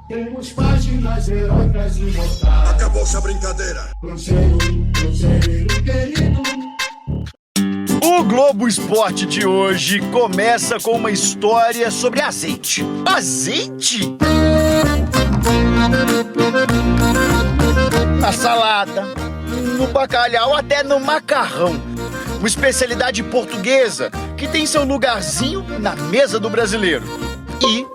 Temos páginas heróicas imortais. Acabou-se a brincadeira. Cruzeiro querido. O Globo Esporte de hoje começa com uma história sobre azeite. Azeite? Na salada, no bacalhau, até no macarrão. Uma especialidade portuguesa que tem seu lugarzinho na mesa do brasileiro. E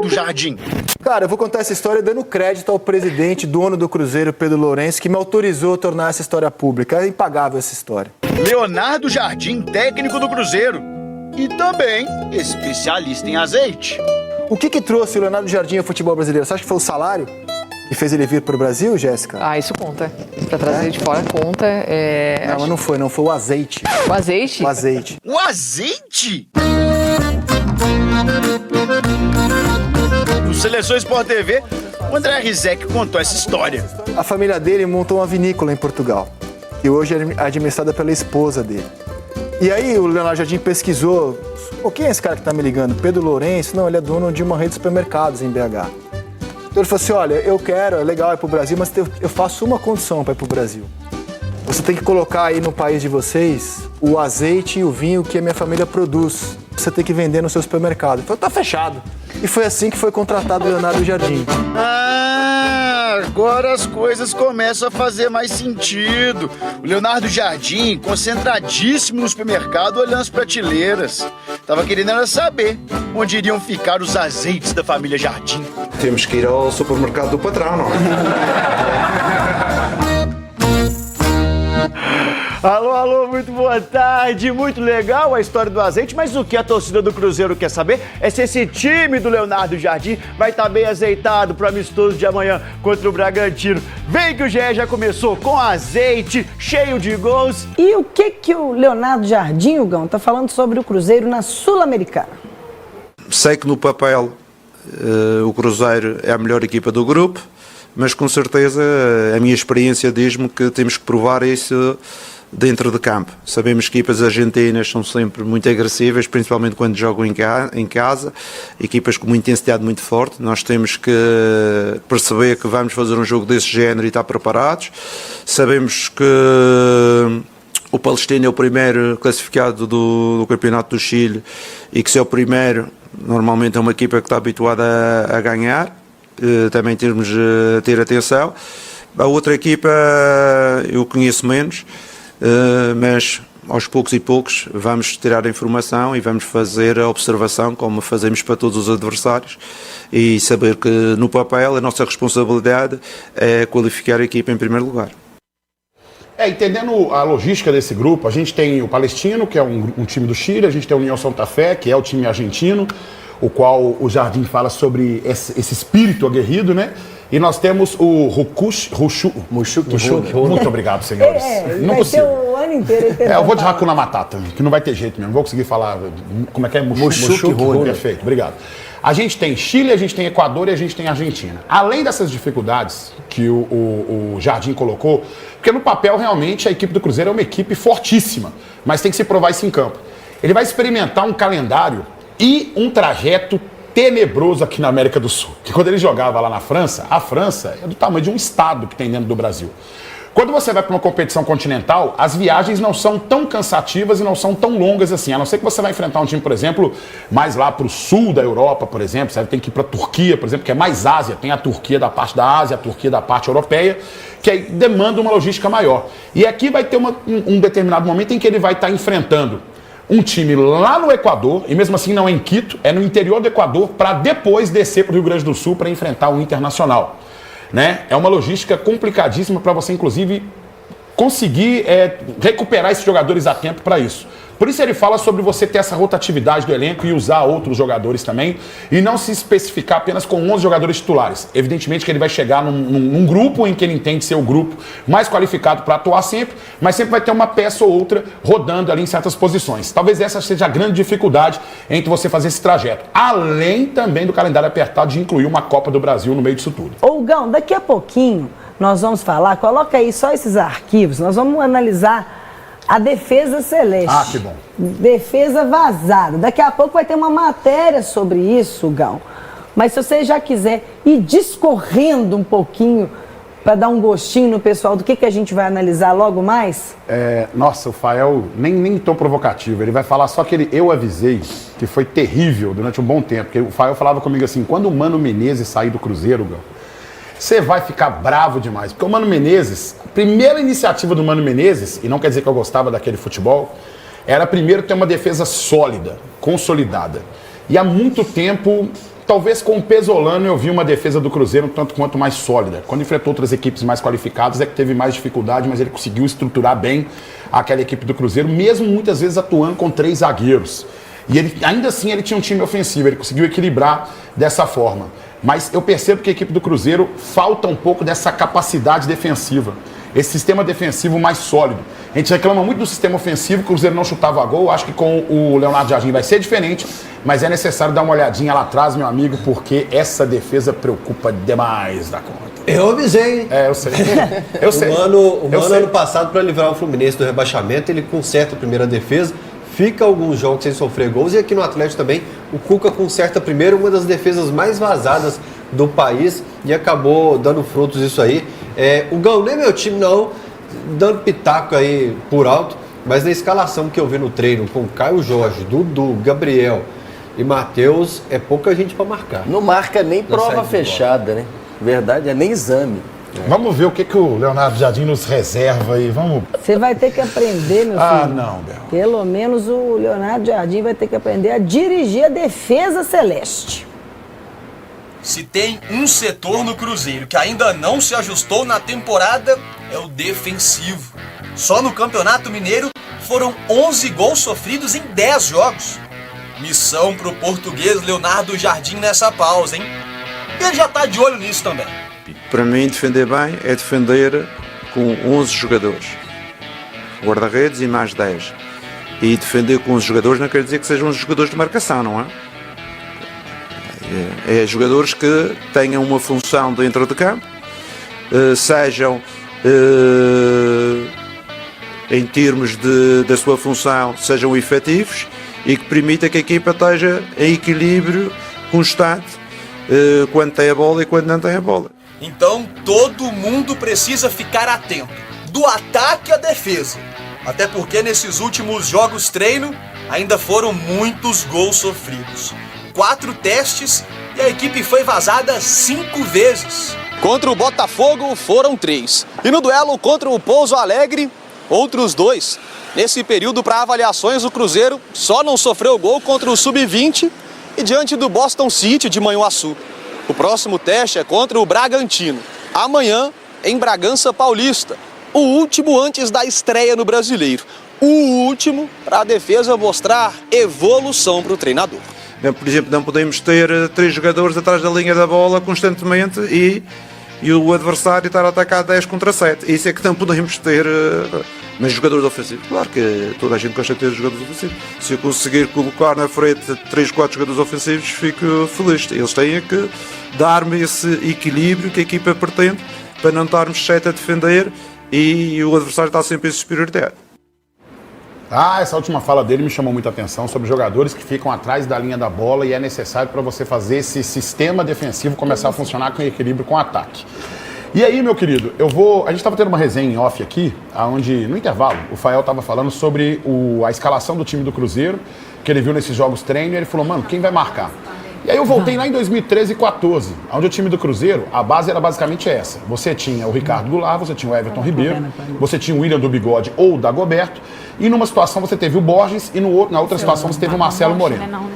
do Jardim. Cara, eu vou contar essa história dando crédito ao presidente, dono do Cruzeiro, Pedro Lourenço, que me autorizou a tornar essa história pública. É impagável essa história. Leonardo Jardim, técnico do Cruzeiro. E também especialista em azeite. O que trouxe o Leonardo Jardim ao futebol brasileiro? Você acha que foi o salário que fez ele vir para o Brasil, Jéssica? Ah, isso conta. Para trazer de fora conta. Não, mas não foi o azeite. O azeite? O azeite. O azeite? No Seleção Sport TV, o André Rizek contou essa história. A família dele montou uma vinícola em Portugal, que hoje é administrada pela esposa dele. E aí o Leonardo Jardim pesquisou, quem é esse cara que tá me ligando? Pedro Lourenço? Não, ele é dono de uma rede de supermercados em BH. Então ele falou assim, olha, eu quero, é legal ir pro Brasil, mas eu faço uma condição para ir pro Brasil. Você tem que colocar aí no país de vocês o azeite e o vinho que a minha família produz. Você tem que vender no seu supermercado. Ele falou, tá fechado. E foi assim que foi contratado o Leonardo Jardim. Ah, agora as coisas começam a fazer mais sentido. O Leonardo Jardim, concentradíssimo no supermercado, olhando as prateleiras. Tava querendo era saber onde iriam ficar os azeites da família Jardim. Temos que ir ao supermercado do patrão, não é? Alô, muito boa tarde, muito legal a história do azeite, mas o que a torcida do Cruzeiro quer saber é se esse time do Leonardo Jardim vai estar bem azeitado para o amistoso de amanhã contra o Bragantino. Vem que o GE já começou com azeite, cheio de gols. E o que o Leonardo Jardim, Hugão, tá falando sobre o Cruzeiro na Sul-Americana? Sei que no papel o Cruzeiro é a melhor equipa do grupo, mas com certeza a minha experiência diz-me que temos que provar isso dentro de campo. Sabemos que equipas argentinas são sempre muito agressivas, principalmente quando jogam em casa, equipas com uma intensidade muito forte. Nós temos que perceber que vamos fazer um jogo desse género e estar preparados. Sabemos que o Palestino é o primeiro classificado do Campeonato do Chile e que se é o primeiro, normalmente é uma equipa que está habituada a ganhar. Também temos de ter atenção. A outra equipa eu conheço menos, mas aos poucos e poucos vamos tirar a informação e vamos fazer a observação como fazemos para todos os adversários e saber que no papel a nossa responsabilidade é qualificar a equipa em primeiro lugar. Entendendo a logística desse grupo, a gente tem o Palestino, que é um time do Chile, a gente tem o União Santa Fé, que é o time argentino, o qual o Jardim fala sobre esse espírito aguerrido, né? E nós temos o Mushuki. Muito obrigado, senhores. Não vai ser o ano inteiro. Eu vou de Hakuna Matata, que não vai ter jeito mesmo. Não vou conseguir falar. Como é que é? Mushuki. Perfeito, obrigado. A gente tem Chile, a gente tem Equador e a gente tem Argentina. Além dessas dificuldades que o Jardim colocou, porque no papel realmente a equipe do Cruzeiro é uma equipe fortíssima, mas tem que se provar isso em campo. Ele vai experimentar um calendário e um trajeto tenebroso aqui na América do Sul. Que quando ele jogava lá na França, a França é do tamanho de um estado que tem dentro do Brasil. Quando você vai para uma competição continental, as viagens não são tão cansativas e não são tão longas assim. A não ser que você vai enfrentar um time, por exemplo, mais lá para o sul da Europa, por exemplo. Você tem que ir para a Turquia, por exemplo, que é mais Ásia. Tem a Turquia da parte da Ásia, a Turquia da parte europeia, que aí demanda uma logística maior. E aqui vai ter um determinado momento em que ele vai estar enfrentando um time lá no Equador, e mesmo assim não é em Quito, é no interior do Equador, para depois descer para o Rio Grande do Sul para enfrentar o Internacional. Né? É uma logística complicadíssima para você, inclusive, conseguir recuperar esses jogadores a tempo para isso. Por isso ele fala sobre você ter essa rotatividade do elenco e usar outros jogadores também, e não se especificar apenas com 11 jogadores titulares. Evidentemente que ele vai chegar num grupo em que ele entende ser o grupo mais qualificado para atuar sempre, mas sempre vai ter uma peça ou outra rodando ali em certas posições. Talvez essa seja a grande dificuldade entre você fazer esse trajeto. Além também do calendário apertado de incluir uma Copa do Brasil no meio disso tudo. Ô, Gão, daqui a pouquinho nós vamos falar, coloca aí só esses arquivos, nós vamos analisar a defesa celeste. Ah, que bom. Defesa vazada. Daqui a pouco vai ter uma matéria sobre isso, Gão. Mas se você já quiser ir discorrendo um pouquinho para dar um gostinho no pessoal do que a gente vai analisar logo mais? Nossa, o Fael nem tão provocativo. Ele vai falar só que eu avisei que foi terrível durante um bom tempo. Porque o Fael falava comigo assim, quando o Mano Menezes sair do Cruzeiro, você vai ficar bravo demais. Porque o Mano Menezes, a primeira iniciativa do Mano Menezes, e não quer dizer que eu gostava daquele futebol, era primeiro ter uma defesa sólida, consolidada. E há muito tempo, talvez com o Pesolano, eu vi uma defesa do Cruzeiro um tanto quanto mais sólida. Quando enfrentou outras equipes mais qualificadas, é que teve mais dificuldade, mas ele conseguiu estruturar bem aquela equipe do Cruzeiro, mesmo muitas vezes atuando com 3 zagueiros. E ele, ainda assim ele tinha um time ofensivo, ele conseguiu equilibrar dessa forma. Mas eu percebo que a equipe do Cruzeiro falta um pouco dessa capacidade defensiva. Esse sistema defensivo mais sólido. A gente reclama muito do sistema ofensivo, o Cruzeiro não chutava gol. Acho que com o Leonardo Jardim vai ser diferente, mas é necessário dar uma olhadinha lá atrás, meu amigo, porque essa defesa preocupa demais da conta. Eu avisei, hein? Eu sei. Eu sei. O Mano ano passado, para livrar o Fluminense do rebaixamento, ele conserta a primeira defesa, fica alguns jogos sem sofrer gols, e aqui no Atlético também, o Cuca conserta primeiro uma das defesas mais vazadas do país e acabou dando frutos isso aí. O Gão nem meu time não, dando pitaco aí por alto, mas na escalação que eu vi no treino com Caio Jorge, Dudu, Gabriel e Matheus, é pouca gente para marcar. Não marca nem prova fechada, né? Verdade, é nem exame. Vamos ver o que o Leonardo Jardim nos reserva aí, vamos... Você vai ter que aprender, meu filho. Não, Bel. Pelo menos o Leonardo Jardim vai ter que aprender a dirigir a defesa celeste. Se tem um setor no Cruzeiro que ainda não se ajustou na temporada, é o defensivo. Só no Campeonato Mineiro foram 11 gols sofridos em 10 jogos. Missão pro português Leonardo Jardim nessa pausa, hein? Ele já tá de olho nisso também. Para mim, defender bem é defender com 11 jogadores. Guarda-redes e mais 10. E defender com 11 jogadores não quer dizer que sejam 11 jogadores de marcação, não é? É jogadores que tenham uma função dentro de campo, sejam, em termos da sua função, sejam efetivos e que permita que a equipa esteja em equilíbrio constante quando tem a bola e quando não tem a bola. Então todo mundo precisa ficar atento, do ataque à defesa. Até porque nesses últimos jogos treino ainda foram muitos gols sofridos. 4 testes e a equipe foi vazada 5 vezes. Contra o Botafogo foram 3. E no duelo contra o Pouso Alegre, outros 2. Nesse período para avaliações, o Cruzeiro só não sofreu gol contra o Sub-20 e diante do Boston City de Manhuaçu. O próximo teste é contra o Bragantino. Amanhã, em Bragança Paulista. O último antes da estreia no Brasileiro. O último para a defesa mostrar evolução para o treinador. Por exemplo, não podemos ter 3 jogadores atrás da linha da bola constantemente e o adversário estar a atacar 10 contra 7. Isso é que não podemos ter, mas jogadores ofensivos. Claro que toda a gente gosta de ter jogadores ofensivos. Se eu conseguir colocar na frente 3, 4 jogadores ofensivos, fico feliz. Eles têm que dar-me esse equilíbrio que a equipa pretende para não estarmos 7 a defender e o adversário está sempre em superioridade. Essa última fala dele me chamou muita atenção sobre jogadores que ficam atrás da linha da bola e é necessário para você fazer esse sistema defensivo começar a funcionar com equilíbrio com o ataque. E aí, meu querido, a gente estava tendo uma resenha em off aqui, onde, no intervalo, o Fael estava falando sobre a escalação do time do Cruzeiro, que ele viu nesses jogos treino, e ele falou, mano, quem vai marcar? E aí eu voltei lá em 2013 e 2014, onde o time do Cruzeiro, a base era basicamente essa. Você tinha o Ricardo Goulart, você tinha o Everton Ribeiro, você tinha o William do Bigode ou o Dagoberto, e numa situação você teve o Borges e na outra situação você teve o Marcelo Moreno.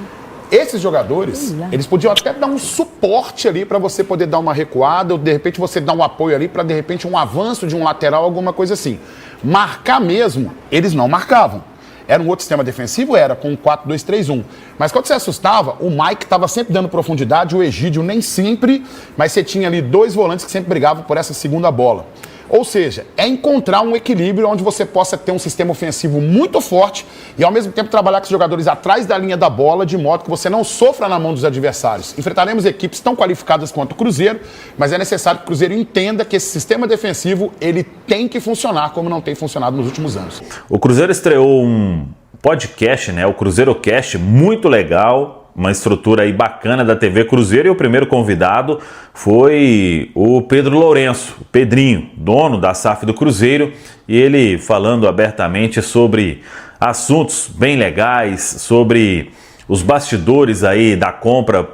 Esses jogadores, eles podiam até dar um suporte ali para você poder dar uma recuada, ou de repente você dar um apoio ali para de repente um avanço de um lateral, alguma coisa assim. Marcar mesmo, eles não marcavam. Era um outro sistema defensivo? Era, com 4-2-3-1. Mas quando você assustava, o Mike estava sempre dando profundidade, o Egídio nem sempre, mas você tinha ali 2 volantes que sempre brigavam por essa segunda bola. Ou seja, é encontrar um equilíbrio onde você possa ter um sistema ofensivo muito forte e ao mesmo tempo trabalhar com os jogadores atrás da linha da bola, de modo que você não sofra na mão dos adversários. Enfrentaremos equipes tão qualificadas quanto o Cruzeiro, mas é necessário que o Cruzeiro entenda que esse sistema defensivo ele tem que funcionar como não tem funcionado nos últimos anos. O Cruzeiro estreou um podcast, né? O CruzeiroCast, muito legal. uma estrutura aí bacana da TV Cruzeiro, e o primeiro convidado foi o Pedro Lourenço, o Pedrinho, dono da SAF do Cruzeiro, e ele falando abertamente sobre assuntos bem legais, sobre os bastidores aí da compra,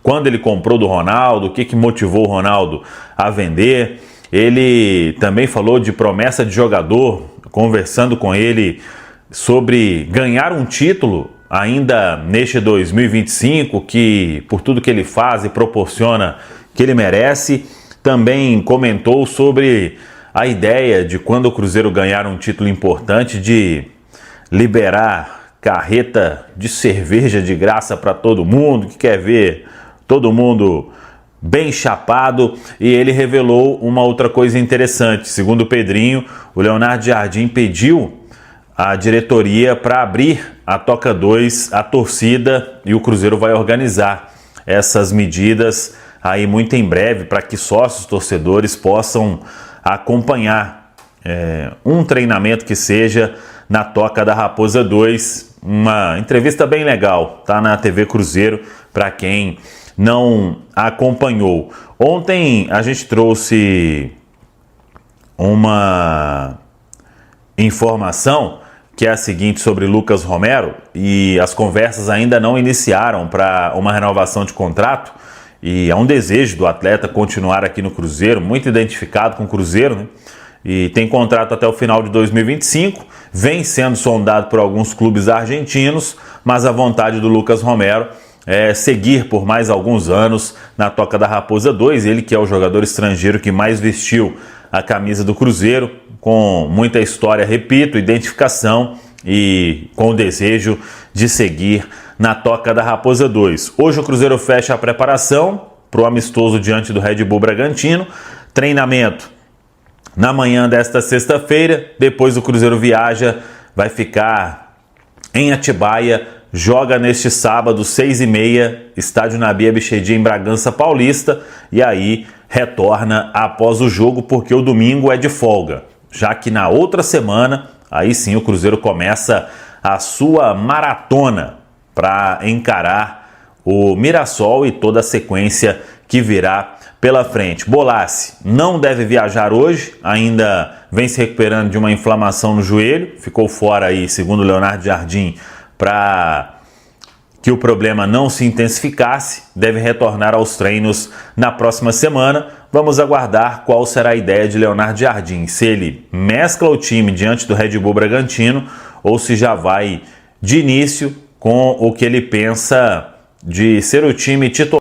quando ele comprou do Ronaldo, o que motivou o Ronaldo a vender. Ele também falou de promessa de jogador, conversando com ele sobre ganhar um título ainda neste 2025, que por tudo que ele faz e proporciona, que ele merece. Também comentou sobre a ideia de, quando o Cruzeiro ganhar um título importante, de liberar carreta de cerveja de graça para todo mundo, que quer ver todo mundo bem chapado. E ele revelou uma outra coisa interessante. Segundo o Pedrinho, o Leonardo Jardim pediu a diretoria para abrir a Toca 2, a torcida, e o Cruzeiro vai organizar essas medidas aí muito em breve, para que sócios torcedores possam acompanhar um treinamento que seja na Toca da Raposa 2. Uma entrevista bem legal, tá na TV Cruzeiro, para quem não acompanhou. Ontem a gente trouxe uma informação que é a seguinte sobre Lucas Romero, e as conversas ainda não iniciaram para uma renovação de contrato, e há um desejo do atleta continuar aqui no Cruzeiro, muito identificado com o Cruzeiro, né? E tem contrato até o final de 2025, vem sendo sondado por alguns clubes argentinos, mas a vontade do Lucas Romero é seguir por mais alguns anos na Toca da Raposa 2, ele que é o jogador estrangeiro que mais vestiu a camisa do Cruzeiro, com muita história, repito, identificação e com o desejo de seguir na Toca da Raposa 2. Hoje o Cruzeiro fecha a preparação para o amistoso diante do Red Bull Bragantino, treinamento na manhã desta sexta-feira, depois o Cruzeiro viaja, vai ficar em Atibaia, joga neste sábado, 6h30, estádio Nabi Abichedi em Bragança Paulista, e aí retorna após o jogo, porque o domingo é de folga, já que na outra semana, aí sim o Cruzeiro começa a sua maratona para encarar o Mirassol e toda a sequência que virá pela frente. Bolassi não deve viajar hoje, ainda vem se recuperando de uma inflamação no joelho, ficou fora aí, segundo Leonardo Jardim, para que o problema não se intensificasse, deve retornar aos treinos na próxima semana. Vamos aguardar qual será a ideia de Leonardo Jardim, se ele mescla o time diante do Red Bull Bragantino ou se já vai de início com o que ele pensa de ser o time titular